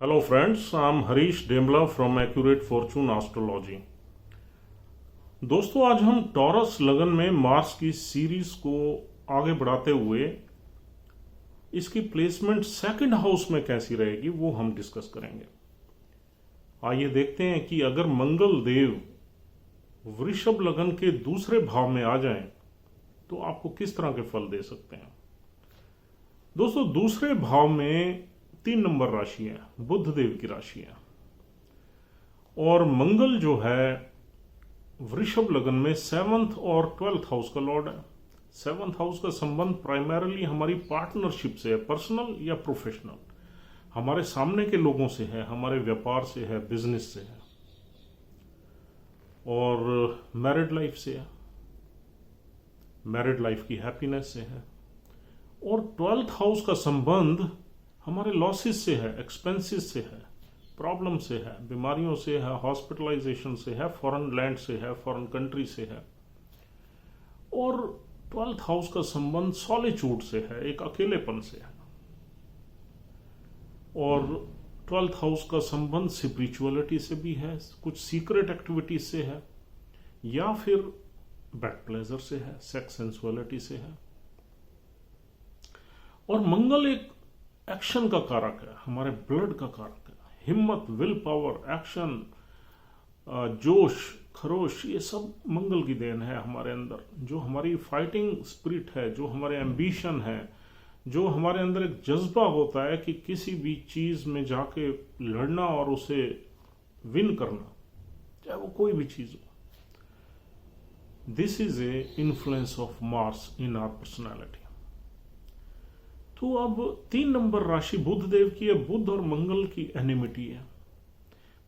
Hello friends, I'm Harish Demla from Accurate Fortune Astrology। दोस्तों आज हम टॉरस लगन में मार्स की सीरीज को आगे बढ़ाते हुए इसकी प्लेसमेंट सेकंड हाउस में कैसी रहेगी वो हम डिस्कस करेंगे। आइए देखते हैं कि अगर मंगल देव वृषभ लगन के दूसरे भाव में आ जाएं तो आपको किस तरह के फल दे सकते हैं। दोस्तों दूसरे भाव में 3 नंबर राशि है, बुध देव की राशि है, और मंगल जो है वृषभ लगन में 7th और 12th हाउस का लॉर्ड है। 7th हाउस का संबंध प्राइमरीली हमारी पार्टनरशिप से है, पर्सनल या प्रोफेशनल, हमारे सामने के लोगों से है, हमारे व्यापार से है, बिजनेस से है, और मैरिड लाइफ से है, मैरिड लाइफ की हैप्पीनेस से है। और 12th हाउस का संबंध हमारे लॉसेस से है, एक्सपेंसेस से है, प्रॉब्लम से है, बीमारियों से है, हॉस्पिटलाइजेशन से है, फॉरेन लैंड से है, फॉरेन कंट्री से है। और 12th हाउस का संबंध सॉलिट्यूड से है, एक अकेलेपन से है। और 12th हाउस का संबंध स्पिरिचुअलिटी से भी है, कुछ सीक्रेट एक्टिविटीज से है, या फिर बैड प्लेजर से है, सेक्स सेंसुअलिटी से है। और मंगल एक एक्शन का कारक है, हमारे ब्लड का कारक है, हिम्मत, विल पावर, एक्शन, जोश, खरोश, ये सब मंगल की देन है हमारे अंदर। जो हमारी फाइटिंग स्पिरिट है, जो हमारे एम्बिशन है, जो हमारे अंदर एक जज्बा होता है कि किसी भी चीज में जाके लड़ना और उसे विन करना, चाहे वो कोई भी चीज हो। This is a influence of Mars in our personality. तो अब 3 नंबर राशि बुध देव की है। बुध और मंगल की एनिमिटी है।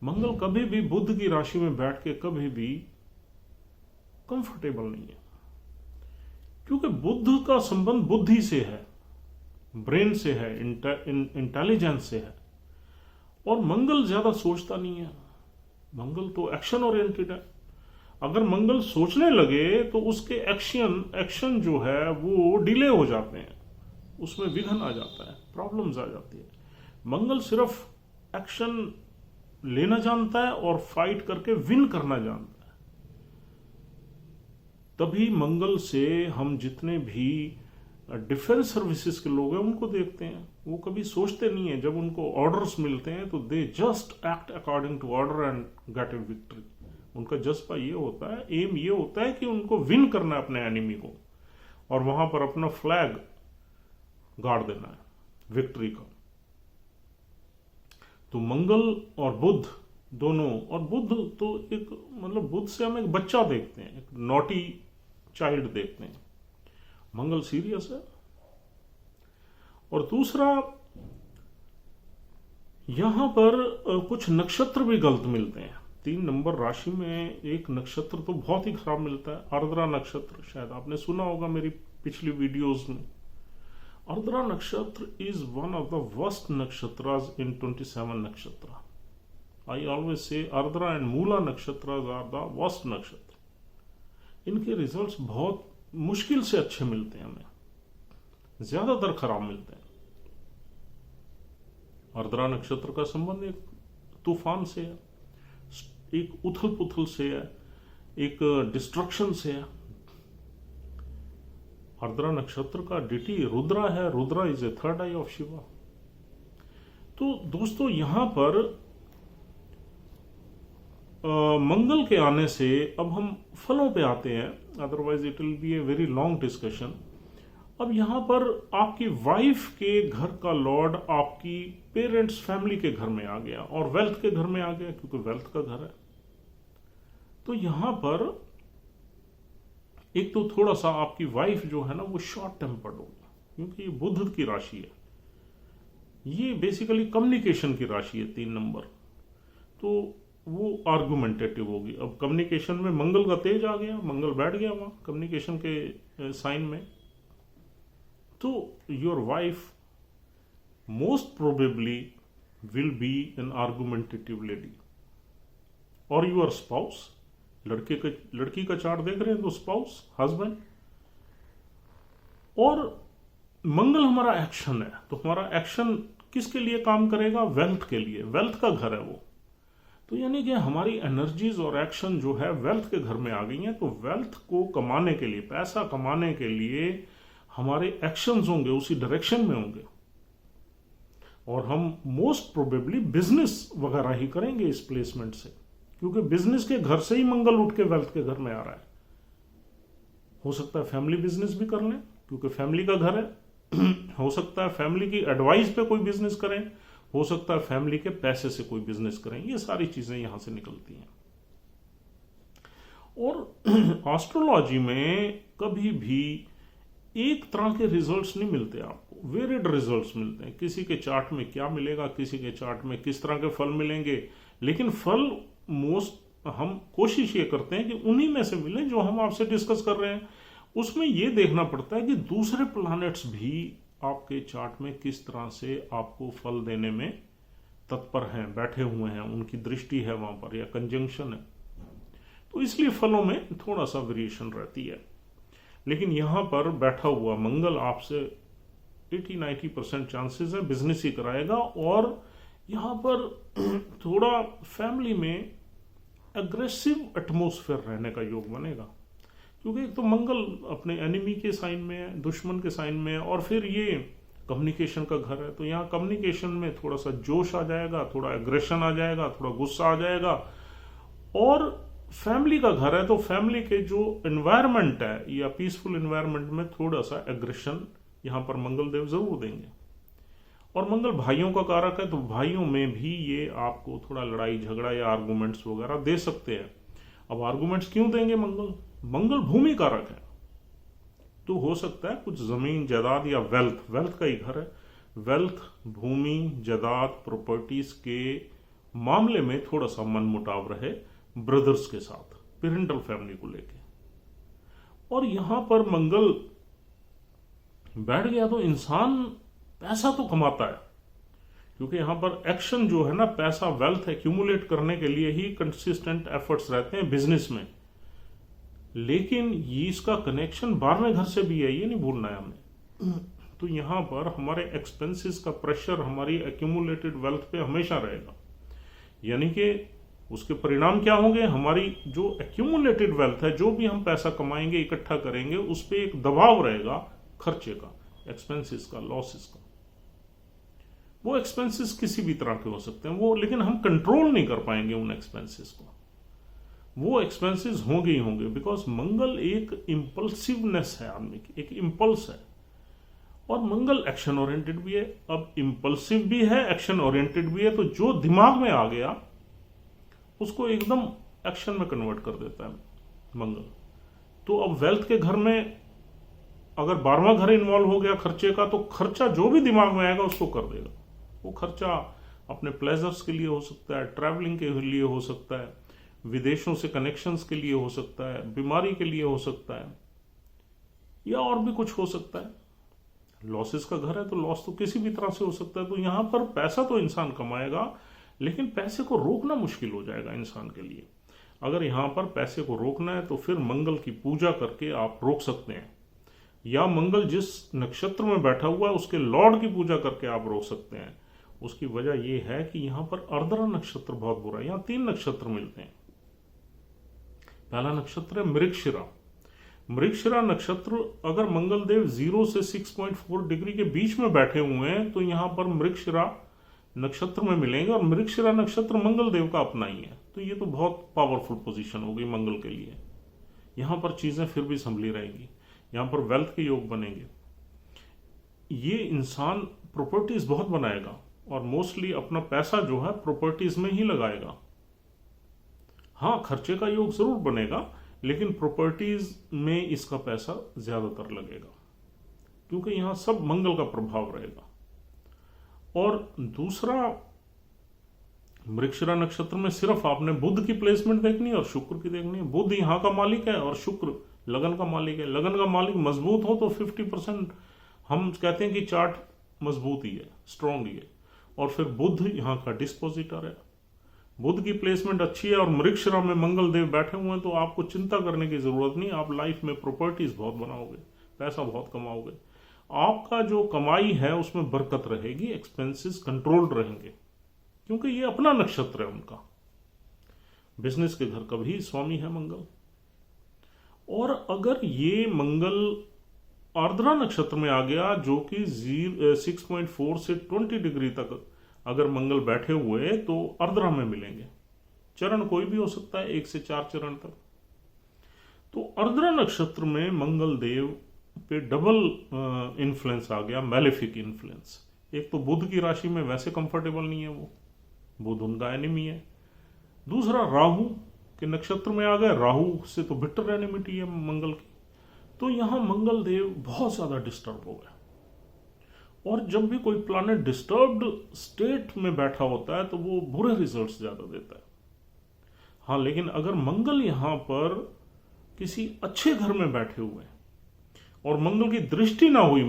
मंगल कभी भी बुध की राशि में बैठ के कभी भी कंफर्टेबल नहीं है, क्योंकि बुध का संबंध बुद्धि से है, ब्रेन से है, इंटेलिजेंस से है। और मंगल ज्यादा सोचता नहीं है, मंगल तो एक्शन ओरिएंटेड है। अगर मंगल सोचने लगे तो उसके एक्शन जो है वो डिले हो जाते हैं, उसमें विघ्न आ जाता है, प्रॉब्लम्स आ जाती है। मंगल सिर्फ एक्शन लेना जानता है और फाइट करके विन करना जानता है। तभी मंगल से हम जितने भी डिफेंस सर्विसेज के लोग हैं उनको देखते हैं, वो कभी सोचते नहीं है। जब उनको ऑर्डर्स मिलते हैं तो they just act according to order and get a victory. उनका जज्बा ये होता है, एम ये होता है कि उनको विन करना है अपने एनिमी को, और वहां पर अपना फ्लैग गाड़ देना है विक्ट्री का। तो मंगल और बुध दोनों, और बुध तो एक मतलब बुध से हम एक बच्चा देखते हैं, एक नॉटी चाइल्ड देखते हैं। मंगल सीरियस है। और दूसरा, यहां पर कुछ नक्षत्र भी गलत मिलते हैं। 3 नंबर राशि में एक नक्षत्र तो बहुत ही खराब मिलता है, आर्द्रा नक्षत्र। शायद आपने सुना होगा मेरी पिछली वीडियोस में। Ardra Nakshatra is one of the worst nakshatras in 27 nakshatra. I always say Ardra and Mula nakshatras are the worst nakshatra. इनके रिजल्ट्स बहुत मुश्किल से अच्छे मिलते हैं, हमें ज्यादातर खराब मिलते हैं। आर्द्रा नक्षत्र का संबंध एक तूफान से है, एक उथल पुथल से है, एक डिस्ट्रक्शन से है। आर्द्रा नक्षत्र का डिटी रुद्रा है, Rudra is a third I of Shiva. तो दोस्तों यहां पर मंगल के आने से अब हम फलों पे आते हैं, otherwise it will be a very long discussion. अब यहां पर आपकी वाइफ के घर का लॉर्ड आपकी पेरेंट्स फैमिली के घर में आ गया और वेल्थ के घर में आ गया, क्योंकि वेल्थ का घर है। तो यहां पर एक तो थोड़ा सा आपकी वाइफ जो है ना वो शॉर्ट टेम्पर्ड होगी, क्योंकि ये बुध की राशि है, ये बेसिकली कम्युनिकेशन की राशि है 3 नंबर। तो वो आर्गुमेंटेटिव होगी। अब कम्युनिकेशन में मंगल का तेज आ गया, मंगल बैठ गया वहां कम्युनिकेशन के साइन में। तो your wife most probably will be an argumentative lady, और यूर स्पाउस, लड़की का चार्ट देख रहे हैं तो स्पाउस, हस्बैंड। और मंगल हमारा एक्शन है, तो हमारा एक्शन किसके लिए काम करेगा? वेल्थ के लिए। वेल्थ का घर है वो। तो यानी कि हमारी एनर्जीज और एक्शन जो है वेल्थ के घर में आ गई हैं। तो वेल्थ को कमाने के लिए, पैसा कमाने के लिए हमारे एक्शंस होंगे उसी डायरेक्शन में होंगे, और हम मोस्ट प्रोबेबली बिजनेस वगैरह ही करेंगे इस प्लेसमेंट से, क्योंकि बिजनेस के घर से ही मंगल उठ के वेल्थ के घर में आ रहा है। हो सकता है फैमिली बिजनेस भी कर लें क्योंकि फैमिली का घर है। हो सकता है फैमिली की एडवाइस पे कोई बिजनेस करें, हो सकता है फैमिली के पैसे से कोई बिजनेस करें। ये सारी चीजें यहां से निकलती हैं। और एस्ट्रोलॉजी में कभी भी एक तरह के रिजल्ट्स नहीं मिलते आपको, वेरिड रिजल्ट्स मिलते हैं। किसी के चार्ट में क्या मिलेगा, किसी के चार्ट में किस तरह के फल मिलेंगे, लेकिन फल हम कोशिश ये करते हैं कि उन्हीं में से मिले जो हम आपसे डिस्कस कर रहे हैं। उसमें ये देखना पड़ता है कि दूसरे प्लैनेट्स भी आपके चार्ट में किस तरह से आपको फल देने में तत्पर हैं, बैठे हुए हैं, उनकी दृष्टि है वहां पर या कंजंक्शन है। तो इसलिए फलों में थोड़ा सा वेरिएशन रहती है। लेकिन यहां पर बैठा हुआ मंगल आपसे 80-90% चांसेस है बिजनेस ही कराएगा। और यहां पर थोड़ा फैमिली में एग्रेसिव एटमोस्फेयर रहने का योग बनेगा, क्योंकि एक तो मंगल अपने एनिमी के साइन में है, दुश्मन के साइन में है, और फिर ये कम्युनिकेशन का घर है। तो यहाँ कम्युनिकेशन में थोड़ा सा जोश आ जाएगा, थोड़ा एग्रेशन आ जाएगा, थोड़ा गुस्सा आ जाएगा। और फैमिली का घर है तो फैमिली के जो एनवायरनमेंट है या पीसफुल एनवायरनमेंट में थोड़ा सा एग्रेशन यहाँ पर मंगल देव जरूर देंगे। और मंगल भाइयों का कारक है, तो भाइयों में भी ये आपको थोड़ा लड़ाई झगड़ा या आर्गुमेंट्स वगैरह दे सकते हैं। अब आर्गुमेंट्स क्यों देंगे? मंगल भूमि कारक है, तो हो सकता है कुछ जमीन जायदाद या वेल्थ का ही घर है। वेल्थ, भूमि, जायदाद, प्रॉपर्टीज के मामले में थोड़ा सा मनमुटाव रहे ब्रदर्स के साथ, पेरेंटल फैमिली को लेके। और यहां पर मंगल बैठ गया तो इंसान पैसा तो कमाता है, क्योंकि यहां पर एक्शन जो है ना, पैसा, वेल्थ एक्यूमुलेट करने के लिए ही कंसिस्टेंट एफर्ट्स रहते हैं बिजनेस में। लेकिन ये इसका कनेक्शन 12वें घर से भी है, ये नहीं भूलना है हमें। तो यहां पर हमारे एक्सपेंसेस का प्रेशर हमारी एक्यूमुलेटेड वेल्थ पे हमेशा रहेगा। यानी कि उसके परिणाम क्या होंगे? हमारी जो एक्यूमुलेटेड वेल्थ है, जो भी हम पैसा कमाएंगे, इकट्ठा करेंगे, उस पर एक दबाव रहेगा खर्चे का, एक्सपेंसेस का, लॉसेस का। वो एक्सपेंसेस किसी भी तरह के हो सकते हैं, वो लेकिन हम कंट्रोल नहीं कर पाएंगे उन एक्सपेंसेस को। वो एक्सपेंसेस होंगे ही होंगे, बिकॉज मंगल एक इंपल्सिवनेस है, आदमी की एक इंपल्स है। और मंगल एक्शन ओरिएंटेड भी है। अब इंपल्सिव भी है, एक्शन ओरिएंटेड भी है, तो जो दिमाग में आ गया उसको एकदम एक्शन में कन्वर्ट कर देता है मंगल। तो अब वेल्थ के घर में अगर 12वां घर इन्वॉल्व हो गया खर्चे का, तो खर्चा जो भी दिमाग में आएगा उसको कर देगा। वो खर्चा अपने प्लेजर्स के लिए हो सकता है, ट्रैवलिंग के लिए हो सकता है, विदेशों से कनेक्शंस के लिए हो सकता है, बीमारी के लिए हो सकता है, या और भी कुछ हो सकता है। लॉसेस का घर है तो लॉस तो किसी भी तरह से हो सकता है। तो यहां पर पैसा तो इंसान कमाएगा, लेकिन पैसे को रोकना मुश्किल हो जाएगा इंसान के लिए। अगर यहां पर पैसे को रोकना है तो फिर मंगल की पूजा करके आप रोक सकते हैं, या मंगल जिस नक्षत्र में बैठा हुआ है उसके लॉर्ड की पूजा करके आप रोक सकते हैं। उसकी वजह यह है कि यहां पर अर्द्रा नक्षत्र बहुत बुरा है। यहां 3 नक्षत्र मिलते हैं। पहला नक्षत्र है मृगशिरा। मृगशिरा नक्षत्र अगर मंगल देव 0 से 6.4 डिग्री के बीच में बैठे हुए हैं तो यहां पर मृगशिरा नक्षत्र में मिलेंगे, और मृगशिरा नक्षत्र मंगल देव का अपना ही है। तो ये तो बहुत पावरफुल पोजीशन होगी मंगल के लिए। यहां पर चीजें फिर भी संभली रहेंगी, यहां पर वेल्थ के योग बनेंगे। ये इंसान प्रॉपर्टीज बहुत बनाएगा और मोस्टली अपना पैसा जो है प्रॉपर्टीज में ही लगाएगा। हाँ, खर्चे का योग जरूर बनेगा, लेकिन प्रॉपर्टीज में इसका पैसा ज्यादातर लगेगा, क्योंकि यहां सब मंगल का प्रभाव रहेगा। और दूसरा, मृगशिरा नक्षत्र में सिर्फ आपने बुध की प्लेसमेंट देखनी है और शुक्र की देखनी है। बुध यहां का मालिक है और शुक्र लगन का मालिक है। लगन का मालिक मजबूत हो तो 50% हम कहते हैं कि चार्ट मजबूत ही है, स्ट्रांग ही है। और फिर बुध यहां का डिस्पोजिटर है। बुध की प्लेसमेंट अच्छी है और मृगशिरा में मंगल देव बैठे हुए हैं, तो आपको चिंता करने की जरूरत नहीं। आप लाइफ में प्रॉपर्टीज बहुत बनाओगे, पैसा बहुत कमाओगे। आपका जो कमाई है उसमें बरकत रहेगी, एक्सपेंसेस कंट्रोल्ड रहेंगे, क्योंकि ये अपना नक्षत्र है उनका। बिजनेस के घर का भी स्वामी है मंगल। और अगर ये मंगल आर्द्रा नक्षत्र में आ गया, जो कि 6.4 से 20 डिग्री तक अगर मंगल बैठे हुए तो आर्द्रा में मिलेंगे। चरण कोई भी हो सकता है, 1 से 4 चरण तक। तो आर्द्रा नक्षत्र में मंगल देव पे डबल इन्फ्लुएंस आ गया, मैलेफिक इन्फ्लुएंस। एक तो बुध की राशि में वैसे कंफर्टेबल नहीं है वो, बुध उनका एनिमी है। दूसरा राहु के नक्षत्र में आ गए, राहु से तो बिटर एनिमिटी है मंगल की। तो यहां मंगल देव बहुत ज्यादा डिस्टर्ब हो गए। और जब भी कोई प्लैनेट डिस्टर्ब्ड स्टेट में बैठा होता है तो वो बुरे रिजल्ट्स ज्यादा देता है। हाँ, लेकिन अगर मंगल यहां पर किसी अच्छे घर में बैठे हुए और मंगल की दृष्टि ना हुई,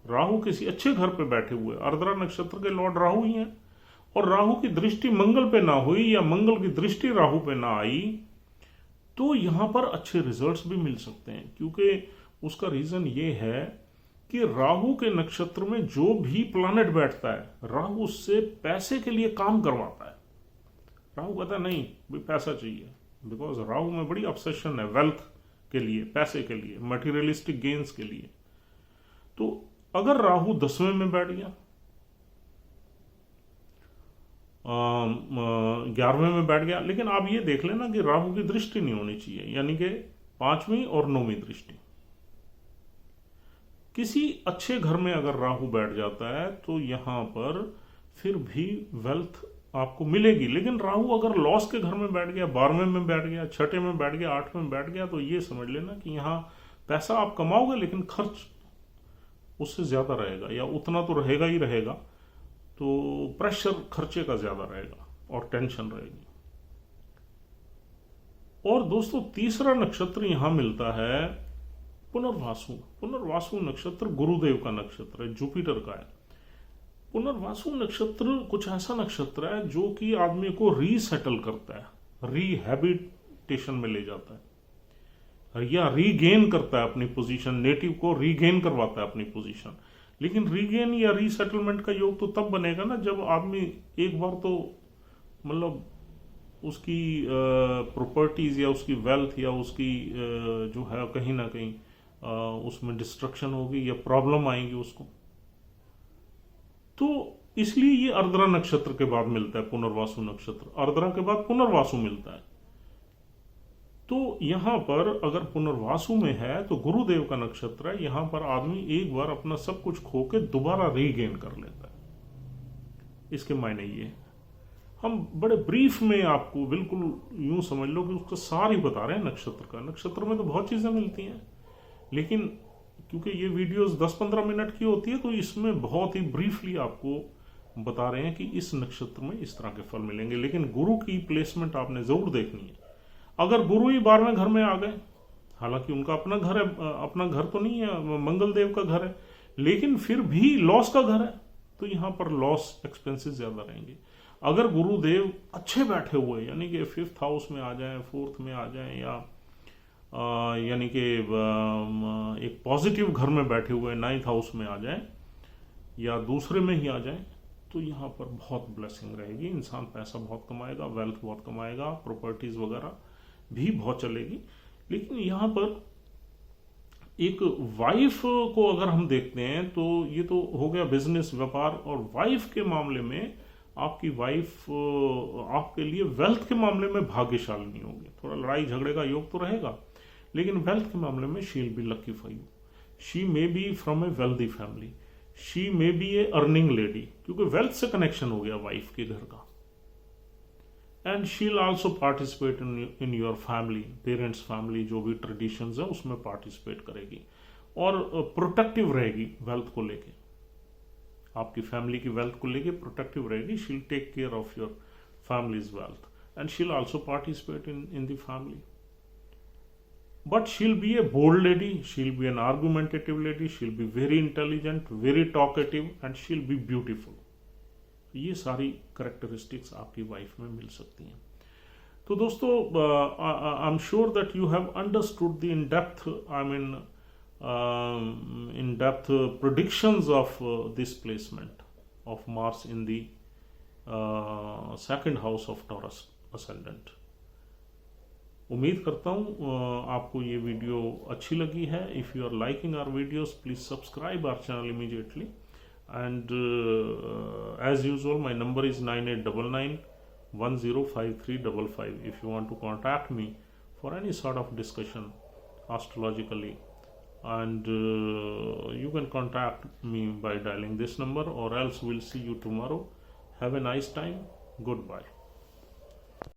राहु किसी अच्छे घर पे बैठे हुए, आर्द्रा नक्षत्र के लॉर्ड राहु ही हैं, और राहु की दृष्टि मंगल पे ना हुई या मंगल की दृष्टि राहु पे ना आई, तो यहां पर अच्छे रिजल्ट्स भी मिल सकते हैं। क्योंकि उसका रीजन ये है कि राहु के नक्षत्र में जो भी प्लैनेट बैठता है, राहु उससे पैसे के लिए काम करवाता है। राहु कहता है नहीं भाई पैसा चाहिए, बिकॉज राहु में बड़ी ऑब्सेशन है वेल्थ के लिए, पैसे के लिए, मटेरियलिस्टिक गेन्स के लिए। तो अगर राहु 10वें में बैठ गया, 11वें में बैठ गया, लेकिन आप ये देख लेना कि राहु की दृष्टि नहीं होनी चाहिए, यानी कि 5वीं और 9वीं दृष्टि। किसी अच्छे घर में अगर राहु बैठ जाता है तो यहां पर फिर भी वेल्थ आपको मिलेगी। लेकिन राहु अगर लॉस के घर में बैठ गया, 12वें में बैठ गया, 6ठे में बैठ गया, 8वें में बैठ गया, तो ये समझ लेना कि यहां पैसा आप कमाओगे लेकिन खर्च उससे ज्यादा रहेगा, या उतना तो रहेगा ही रहेगा, तो प्रेशर खर्चे का ज्यादा रहेगा और टेंशन रहेगी। और दोस्तों तीसरा नक्षत्र यहां मिलता है पुनर्वासु। पुनर्वासु नक्षत्र गुरुदेव का नक्षत्र है, जुपिटर का है। पुनर्वासु नक्षत्र कुछ ऐसा नक्षत्र है जो कि आदमी को रीसेटल करता है, रिहैबिटेशन में ले जाता है, या रीगेन करता है अपनी पोजीशन, नेटिव को रीगेन करवाता है अपनी पोजीशन। लेकिन रीगेन या रीसेटलमेंट का योग तो तब बनेगा ना जब आदमी एक बार तो मतलब उसकी प्रॉपर्टीज या उसकी वेल्थ या उसकी जो है कहीं ना कहीं उसमें डिस्ट्रक्शन होगी या प्रॉब्लम आएंगी उसको। तो इसलिए ये आर्द्रा नक्षत्र के बाद मिलता है पुनर्वासु नक्षत्र, आर्द्रा के बाद पुनर्वासु मिलता है। तो यहां पर अगर पुनर्वासु में है तो गुरुदेव का नक्षत्र है, यहां पर आदमी एक बार अपना सब कुछ खो के दोबारा रीगेन कर लेता है। इसके मायने ये हम बड़े ब्रीफ में आपको बिल्कुल यूं समझ लो कि उसका सार ही बता रहे हैं नक्षत्र का। नक्षत्र में तो बहुत चीजें मिलती हैं, लेकिन क्योंकि ये वीडियोस 10-15 मिनट की होती है तो इसमें बहुत ही ब्रीफली आपको बता रहे हैं कि इस नक्षत्र में इस तरह के फल मिलेंगे। लेकिन गुरु की प्लेसमेंट आपने जरूर देखनी है। अगर गुरु ही 12वें घर में आ गए, हालांकि उनका अपना घर है, अपना घर तो नहीं है, मंगल देव का घर है, लेकिन फिर भी लॉस का घर है, तो यहां पर लॉस एक्सपेंसेस ज्यादा रहेंगे। अगर गुरुदेव अच्छे बैठे हुए यानी कि 5th हाउस में आ जाए, 4th में आ जाए, या यानी कि एक पॉजिटिव घर में बैठे हुए 9th हाउस में आ जाए या दूसरे में ही आ जाए, तो यहाँ पर बहुत ब्लेसिंग रहेगी। इंसान पैसा बहुत कमाएगा, वेल्थ बहुत कमाएगा, प्रॉपर्टीज वगैरह भी बहुत चलेगी। लेकिन यहाँ पर एक वाइफ को अगर हम देखते हैं तो ये तो हो गया बिजनेस, व्यापार। और वाइफ के मामले में आपकी वाइफ आपके लिए वेल्थ के मामले में भाग्यशाली नहीं होगी। थोड़ा लड़ाई झगड़े का योग तो रहेगा, लेकिन वेल्थ के मामले में she will be lucky for you. She may be from A wealthy family, she may be A earning lady, क्योंकि वेल्थ से कनेक्शन हो गया वाइफ के घर का। And she will also participate in your family, parents family जो भी traditions है उसमें पार्टिसिपेट करेगी और प्रोटेक्टिव रहेगी वेल्थ को लेके, आपकी फैमिली की वेल्थ को लेके प्रोटेक्टिव रहेगी। She will take care of your family's wealth and she will also participate in the family. But she'll be a bold lady, she'll be an argumentative lady, she'll be very intelligent, very talkative and she'll be beautiful. ये सारी characteristics आपकी wife में मिल सकती हैं। तो दोस्तों I am sure that you have understood the in depth, I mean in-depth predictions of this placement of Mars in the second house of Taurus ascendant. उम्मीद करता हूँ आपको ये वीडियो अच्छी लगी है. If you are liking our videos, please subscribe our channel immediately. And as usual, my number is 9899105355. If you want to contact me for any sort of discussion astrologically, and you can contact me by dialing this number, or else we'll see you tomorrow. Have a nice time. Goodbye.